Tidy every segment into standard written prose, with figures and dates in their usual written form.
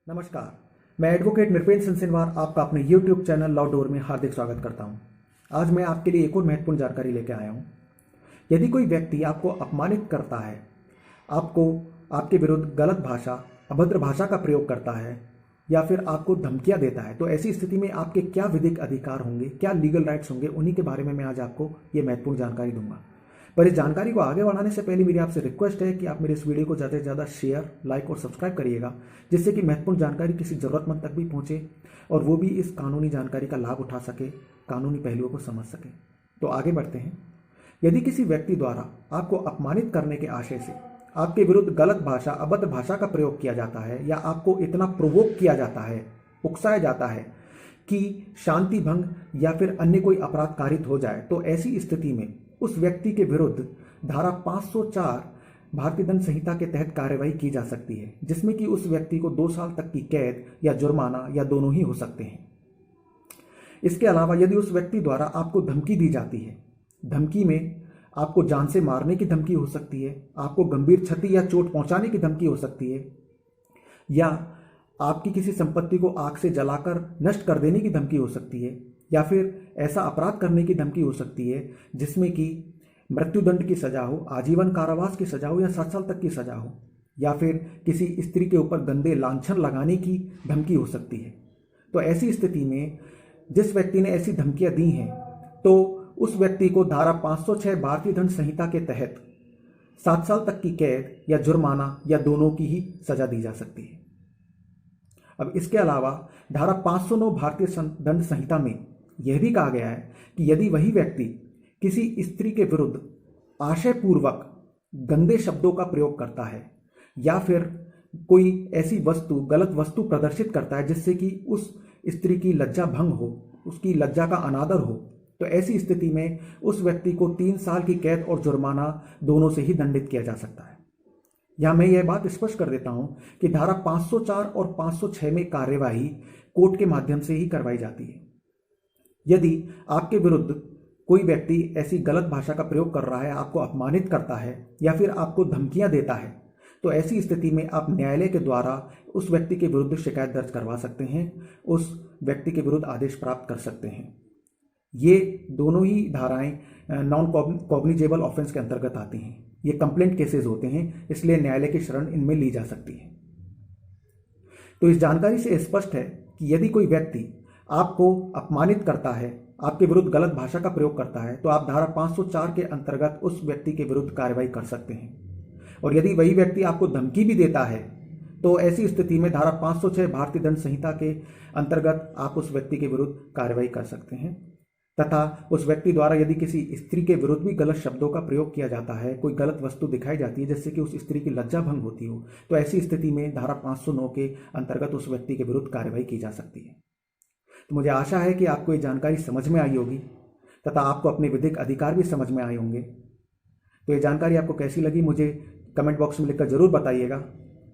नमस्कार। मैं एडवोकेट नृपेंद्र सिंह आपका अपने YouTube चैनल लॉ डोर में हार्दिक स्वागत करता हूं। आज मैं आपके लिए एक और महत्वपूर्ण जानकारी लेकर आया हूं। यदि कोई व्यक्ति आपको अपमानित करता है, आपको आपके विरुद्ध गलत भाषा, अभद्र भाषा का प्रयोग करता है या फिर आपको धमकियां देता है, तो ऐसी स्थिति में आपके क्या विधिक अधिकार होंगे, क्या लीगल राइट्स होंगे, उन्हीं के बारे में मैं आज आपको ये महत्वपूर्ण जानकारी दूंगा। पर इस जानकारी को आगे बढ़ाने से पहले मेरी आपसे रिक्वेस्ट है कि आप मेरे इस वीडियो को ज़्यादा से ज़्यादा शेयर, लाइक और सब्सक्राइब करिएगा, जिससे कि महत्वपूर्ण जानकारी किसी ज़रूरतमंद तक भी पहुंचे और वो भी इस कानूनी जानकारी का लाभ उठा सके, कानूनी पहलुओं को समझ सके। तो आगे बढ़ते हैं। यदि किसी व्यक्ति द्वारा आपको अपमानित करने के आशय से आपके विरुद्ध गलत भाषा, अभद्र भाषा का प्रयोग किया जाता है या आपको इतना प्रोवोक किया जाता है, उकसाया जाता है कि शांति भंग या फिर अन्य कोई अपराध कारित हो जाए, तो ऐसी स्थिति में उस व्यक्ति के विरुद्ध धारा 504 भारतीय दंड संहिता के तहत कार्यवाही की जा सकती है, जिसमें कि उस व्यक्ति को 2 साल तक की कैद या जुर्माना या दोनों ही हो सकते हैं। इसके अलावा यदि उस व्यक्ति द्वारा आपको धमकी दी जाती है, धमकी में आपको जान से मारने की धमकी हो सकती है, आपको गंभीर क्षति या चोट पहुंचाने की धमकी हो सकती है, या आपकी किसी संपत्ति को आग से जलाकर नष्ट कर देने की धमकी हो सकती है, या फिर ऐसा अपराध करने की धमकी हो सकती है जिसमें कि मृत्युदंड की सजा हो, आजीवन कारावास की सजा हो या 7 साल तक की सजा हो, या फिर किसी स्त्री के ऊपर गंदे लांछन लगाने की धमकी हो सकती है। तो ऐसी स्थिति में जिस व्यक्ति ने ऐसी धमकियां दी हैं, तो उस व्यक्ति को धारा 506 भारतीय दंड संहिता के तहत 7 साल तक की कैद या जुर्माना या दोनों की ही सजा दी जा सकती है। अब इसके अलावा धारा 509 भारतीय दंड संहिता में यह भी कहा गया है कि यदि वही व्यक्ति किसी स्त्री के विरुद्ध आशयपूर्वक गंदे शब्दों का प्रयोग करता है या फिर कोई ऐसी वस्तु, गलत वस्तु प्रदर्शित करता है जिससे कि उस स्त्री की लज्जा भंग हो, उसकी लज्जा का अनादर हो, तो ऐसी स्थिति में उस व्यक्ति को 3 साल की कैद और जुर्माना दोनों से ही दंडित किया जा सकता है। यहां मैं यह बात स्पष्ट कर देता हूं कि धारा 504 और 506 में कार्यवाही कोर्ट के माध्यम से ही करवाई जाती है। यदि आपके विरुद्ध कोई व्यक्ति ऐसी गलत भाषा का प्रयोग कर रहा है, आपको अपमानित करता है या फिर आपको धमकियां देता है, तो ऐसी स्थिति में आप न्यायालय के द्वारा उस व्यक्ति के विरुद्ध शिकायत दर्ज करवा सकते हैं, उस व्यक्ति के विरुद्ध आदेश प्राप्त कर सकते हैं। ये दोनों ही धाराएं नॉन कॉग्निजेबल ऑफेंस के अंतर्गत आती हैं। ये कंप्लेंट केसेस होते हैं, इसलिए न्यायालय की शरण इनमें ली जा सकती है। तो इस जानकारी से स्पष्ट है कि यदि कोई व्यक्ति आपको अपमानित करता है, आपके विरुद्ध गलत भाषा का प्रयोग करता है, तो आप धारा 504 के अंतर्गत उस व्यक्ति के विरुद्ध कार्रवाई कर सकते हैं। और यदि वही व्यक्ति आपको धमकी भी देता है, तो ऐसी स्थिति में धारा 506 भारतीय दंड संहिता के अंतर्गत आप उस व्यक्ति के विरुद्ध कार्रवाई कर सकते हैं। तथा उस व्यक्ति द्वारा यदि किसी स्त्री के विरुद्ध भी गलत शब्दों का प्रयोग किया जाता है, कोई गलत वस्तु दिखाई जाती है जिससे कि उस स्त्री की लज्जा भंग होती हो, तो ऐसी स्थिति में धारा 509 के अंतर्गत उस व्यक्ति के विरुद्ध कार्रवाई की जा सकती है। तो मुझे आशा है कि आपको ये जानकारी समझ में आई होगी तथा आपको अपने विधिक अधिकार भी समझ में आए होंगे। तो ये जानकारी आपको कैसी लगी मुझे कमेंट बॉक्स में लिखकर जरूर बताइएगा,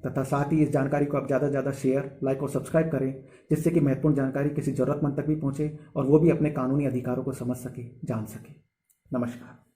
तथा साथ ही इस जानकारी को आप ज़्यादा से ज़्यादा शेयर, लाइक और सब्सक्राइब करें, जिससे कि महत्वपूर्ण जानकारी किसी ज़रूरतमंद तक भी पहुंचे और वो भी अपने कानूनी अधिकारों को समझ सके, जान सके। नमस्कार।